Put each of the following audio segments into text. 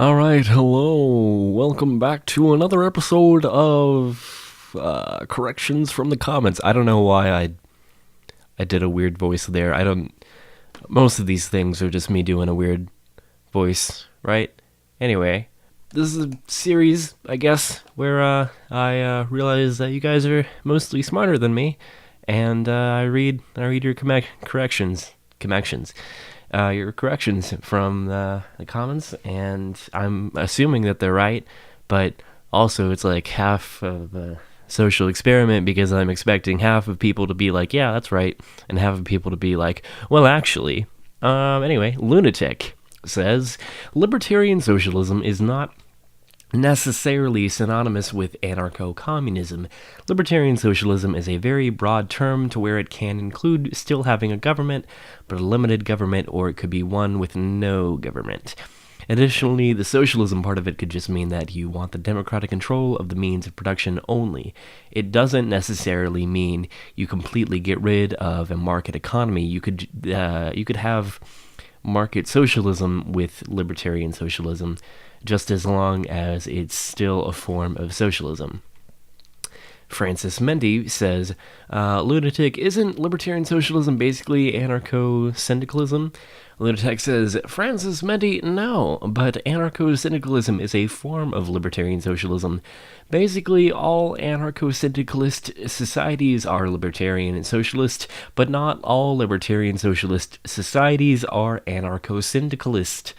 All right, hello. Welcome back to another episode of corrections from the comments. I don't know why I did a weird voice there. I don't. Most of these things are just me doing a weird voice, right? Anyway, this is a series, I guess, where I realize that you guys are mostly smarter than me, and I read your your corrections from the comments, and I'm assuming that they're right, but also it's like half of a social experiment because I'm expecting half of people to be like, yeah, that's right, and half of people to be like, well, actually. Anyway, Lunatic says libertarian socialism is not necessarily synonymous with anarcho-communism. Libertarian socialism is a very broad term to where it can include still having a government, but a limited government, or it could be one with no government. Additionally, the socialism part of it could just mean that you want the democratic control of the means of production only. It doesn't necessarily mean you completely get rid of a market economy. You could have market socialism with libertarian socialism, just as long as it's still a form of socialism. Francis Mendy says, Lunatic, isn't libertarian socialism basically anarcho-syndicalism? Lunatic says, Francis Mendy, no, but anarcho-syndicalism is a form of libertarian socialism. Basically, all anarcho-syndicalist societies are libertarian and socialist, but not all libertarian socialist societies are anarcho-syndicalist.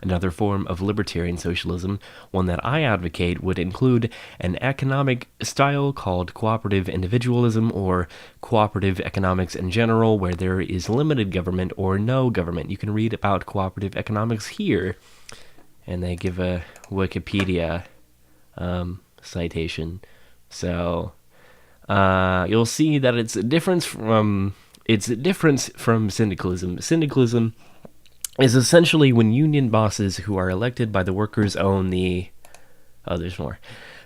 Another form of libertarian socialism, one that I advocate, would include an economic style called cooperative individualism or cooperative economics in general, where there is limited government or no government. You can read about cooperative economics here, and they give a Wikipedia citation. So you'll see that it's a difference from syndicalism. Syndicalism is essentially when union bosses who are elected by the workers own the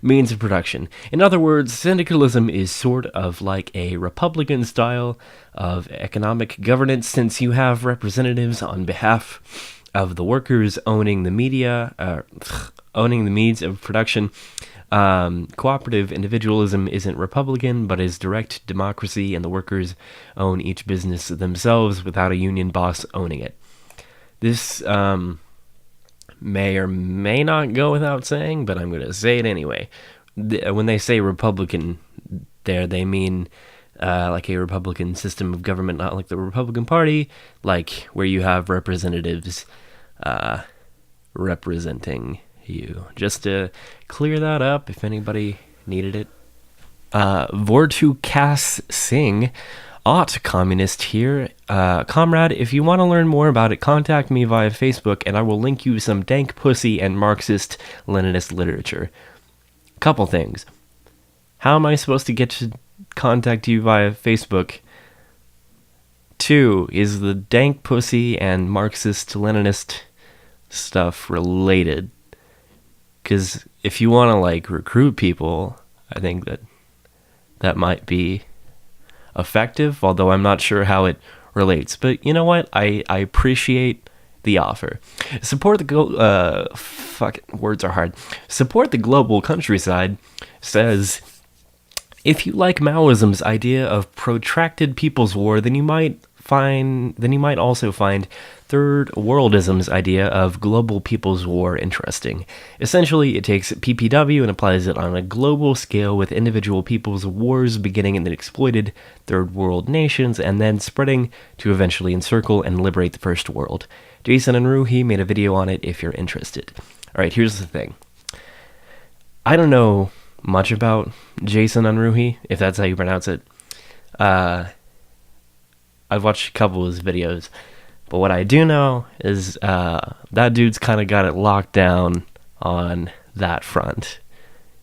means of production. In other words, syndicalism is sort of like a Republican style of economic governance, since you have representatives on behalf of the workers owning the owning the means of production. Cooperative individualism isn't Republican, but is direct democracy, and the workers own each business themselves without a union boss owning it. This may or may not go without saying, but I'm going to say it anyway. When they say Republican there, they mean like a Republican system of government, not like the Republican Party, like where you have representatives representing you. Just to clear that up, if anybody needed it. Vortu Cass Singh, communist here. Comrade, if you want to learn more about it, contact me via Facebook, and I will link you some dank pussy and Marxist-Leninist literature. Couple things. How am I supposed to get to contact you via Facebook? 2, is the dank pussy and Marxist-Leninist stuff related? Because if you want to, like, recruit people, I think that might be effective, although I'm not sure how it relates. But you know what? I appreciate the offer. Support the words are hard. Support the global countryside says, if you like Maoism's idea of protracted people's war, then you might also find Third Worldism's idea of global people's war interesting. Essentially, it takes PPW and applies it on a global scale, with individual people's wars beginning in the exploited Third World nations and then spreading to eventually encircle and liberate the First World. Jason Unruhi made a video on it if you're interested. Alright, here's the thing. I don't know much about Jason Unruhi, if that's how you pronounce it. I've watched a couple of his videos, but what I do know is that dude's kind of got it locked down on that front.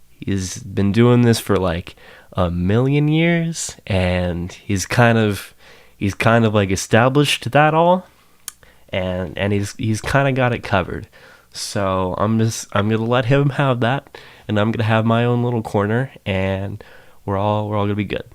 He's been doing this for like 1,000,000 years, and he's kind of like established that all, and he's kind of got it covered. So I'm gonna let him have that, and I'm gonna have my own little corner, and we're all gonna be good.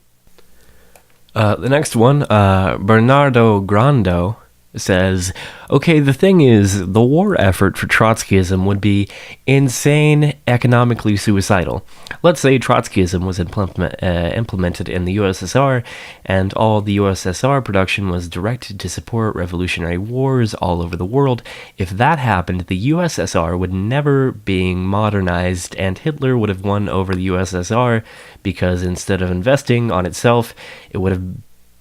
The next one, Bernardo Grando says, okay, the thing is, the war effort for Trotskyism would be insane, economically suicidal. Let's say Trotskyism was implemented in the USSR, and all the USSR production was directed to support revolutionary wars all over the world. If that happened, the USSR would never being modernized, and Hitler would have won over the USSR, because instead of investing on itself, it would have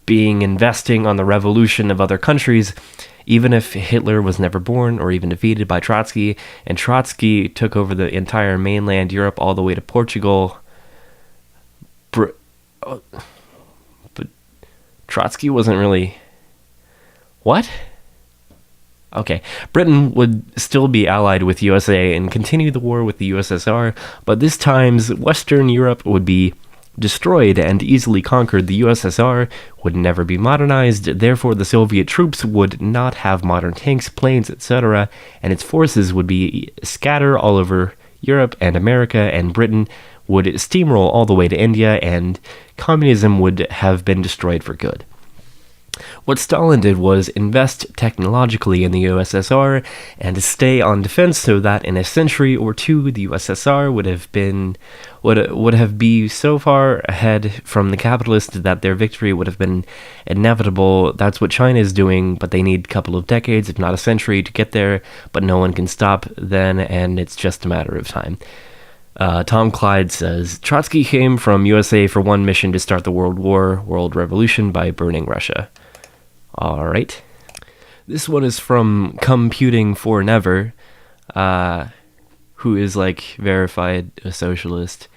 being investing on the revolution of other countries, even if Hitler was never born or even defeated by Trotsky, and Trotsky took over the entire mainland Europe all the way to Portugal. But Trotsky wasn't really... What? Okay. Britain would still be allied with USA and continue the war with the USSR, but this time's Western Europe would be destroyed and easily conquered. The USSR would never be modernized, therefore the Soviet troops would not have modern tanks, planes, etc., and its forces would be scattered all over Europe and America, and Britain would steamroll all the way to India, and communism would have been destroyed for good. What Stalin did was invest technologically in the USSR and stay on defense so that in a century or two the USSR would have been so far ahead from the capitalists that their victory would have been inevitable. That's what China is doing, but they need a couple of decades, if not a century, to get there, but no one can stop then, and it's just a matter of time. Tom Clyde says, Trotsky came from USA for one mission to start the world revolution by burning Russia. All right. This one is from Computing for Never, who is like verified a socialist.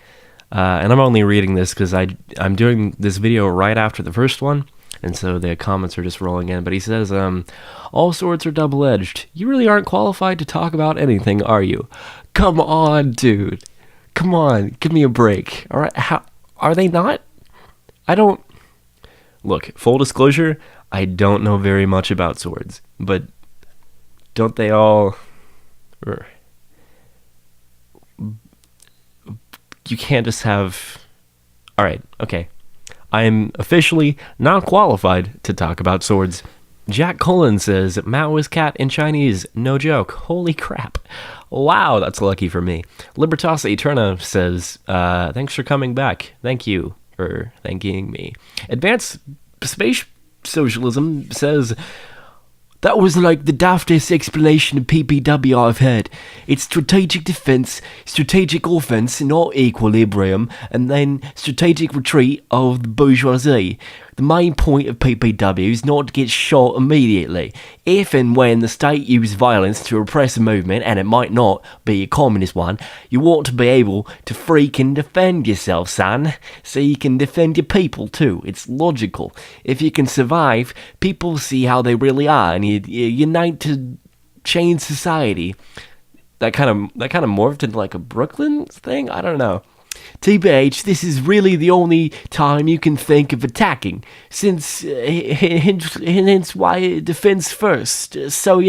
And I'm only reading this because I'm doing this video right after the first one, and so the comments are just rolling in. But he says, all swords are double-edged. You really aren't qualified to talk about anything, are you? Come on, dude. Come on, give me a break. All right, how are they not? I don't... Look, full disclosure, I don't know very much about swords, but don't they all... You can't just have... Alright, okay. I'm officially not qualified to talk about swords. Jack Cullen says, Maoist cat in Chinese, no joke. Holy crap. Wow, that's lucky for me. Libertas Eterna says, thanks for coming back. Thank you for thanking me. Advanced Space Socialism says, that was like the daftest explanation of PPW I've heard. It's strategic defense, strategic offense, not equilibrium, and then strategic retreat of the bourgeoisie. The main point of PPW is not to get shot immediately. If and when the state uses violence to repress a movement, and it might not be a communist one, you want to be able to freaking defend yourself, son. So you can defend your people too. It's logical. If you can survive, people see how they really are, and you unite to change society. That kind of morphed into like a Brooklyn thing? I don't know. TBH, this is really the only time you can think of attacking, since hence why defense first. So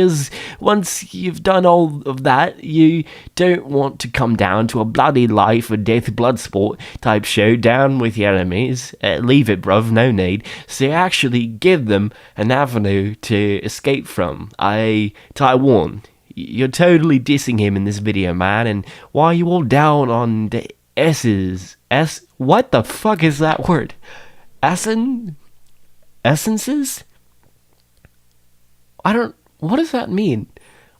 once you've done all of that, you don't want to come down to a bloody life or death blood sport type showdown with your enemies. Leave it, bruv, no need. So you actually give them an avenue to escape from. Taiwan. You're totally dissing him in this video, man, and why are you all down on the what the fuck is that word? Essences? What does that mean?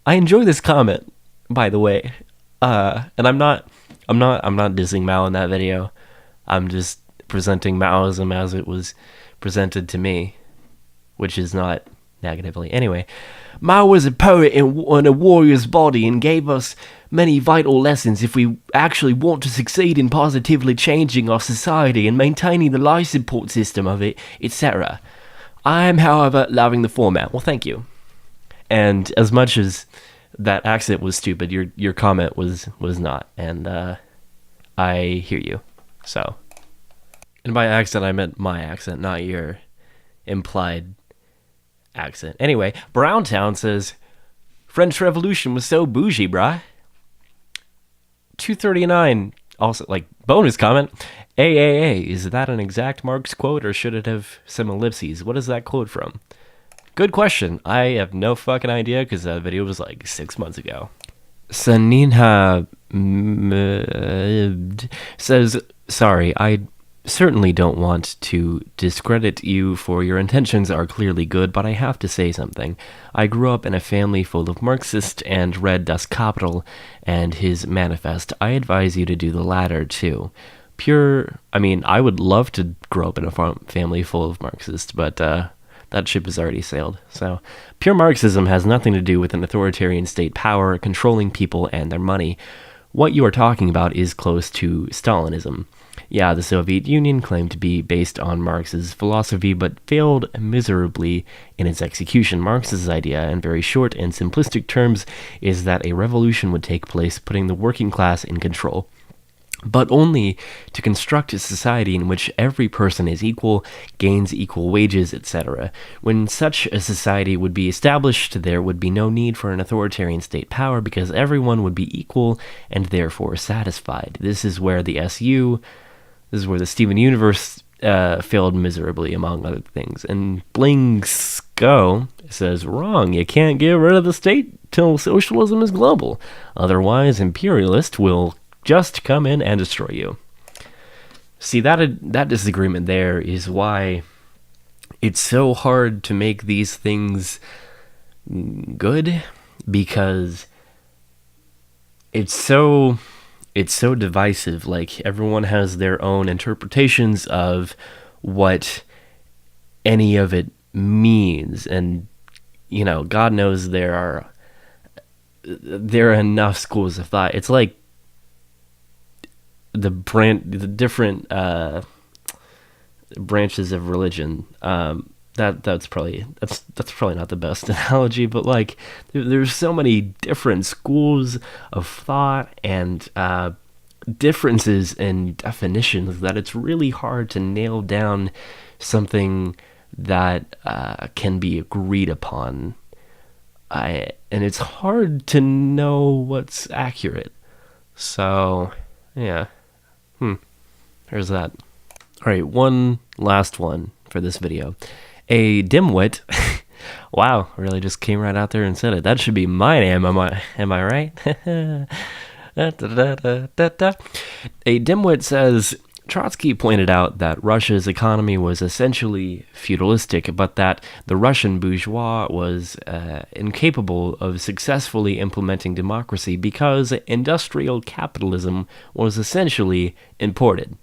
I enjoy this comment, by the way. And I'm not dissing Mao in that video. I'm just presenting Maoism as it was presented to me, which is not negatively. Anyway, Mao was a poet in a warrior's body and gave us many vital lessons if we actually want to succeed in positively changing our society and maintaining the life support system of it, etc. I am, however, loving the format. Well, thank you. And as much as that accent was stupid, your comment was not, and I hear you. So, and by accent I meant my accent, not your implied accent. Anyway, Browntown says, French Revolution was so bougie, brah. 239, also, like, bonus comment. AAA, is that an exact Marx quote, or should it have some ellipses? What is that quote from? Good question. I have no fucking idea because that video was like 6 months ago. Saninha says, sorry, I certainly don't want to discredit you, for your intentions are clearly good, but I have to say something. I grew up in a family full of Marxists and read Das Kapital and his manifest. I advise you to do the latter too. I would love to grow up in a family full of Marxists, but that ship has already sailed. So, pure Marxism has nothing to do with an authoritarian state power controlling people and their money. What you are talking about is close to Stalinism. Yeah, the Soviet Union claimed to be based on Marx's philosophy, but failed miserably in its execution. Marx's idea, in very short and simplistic terms, is that a revolution would take place, putting the working class in control, but only to construct a society in which every person is equal, gains equal wages, etc. When such a society would be established, there would be no need for an authoritarian state power because everyone would be equal and therefore satisfied. This is where the Steven Universe failed miserably, among other things. And Blingsko says, wrong, you can't get rid of the state till socialism is global. Otherwise, imperialists will just come in and destroy you. See, that disagreement there is why it's so hard to make these things good, because it's so divisive. Like, everyone has their own interpretations of what any of it means, and God knows there are enough schools of thought. It's like the different branches of religion. That's probably not the best analogy, but like there's so many different schools of thought and differences in definitions that it's really hard to nail down something that can be agreed upon. And it's hard to know what's accurate. So, yeah. There's that. Alright, one last one for this video. A dimwit. Wow, really just came right out there and said it. That should be my name, am I right? A dimwit says, Trotsky pointed out that Russia's economy was essentially feudalistic, but that the Russian bourgeois was incapable of successfully implementing democracy because industrial capitalism was essentially imported.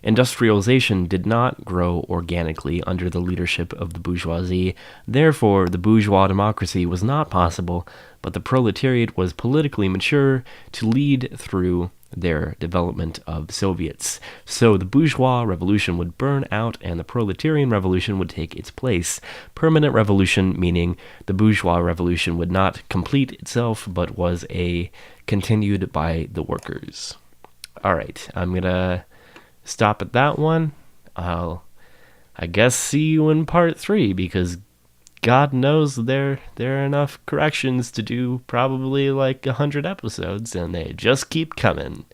Industrialization did not grow organically under the leadership of the bourgeoisie. Therefore, the bourgeois democracy was not possible, but the proletariat was politically mature to lead through their development of Soviets. So the bourgeois revolution would burn out and the proletarian revolution would take its place. Permanent revolution, meaning the bourgeois revolution would not complete itself, but was continued by the workers. Alright, I'm gonna stop at that one. I guess see you in part 3, because God knows there are enough corrections to do probably like 100 episodes, and they just keep coming.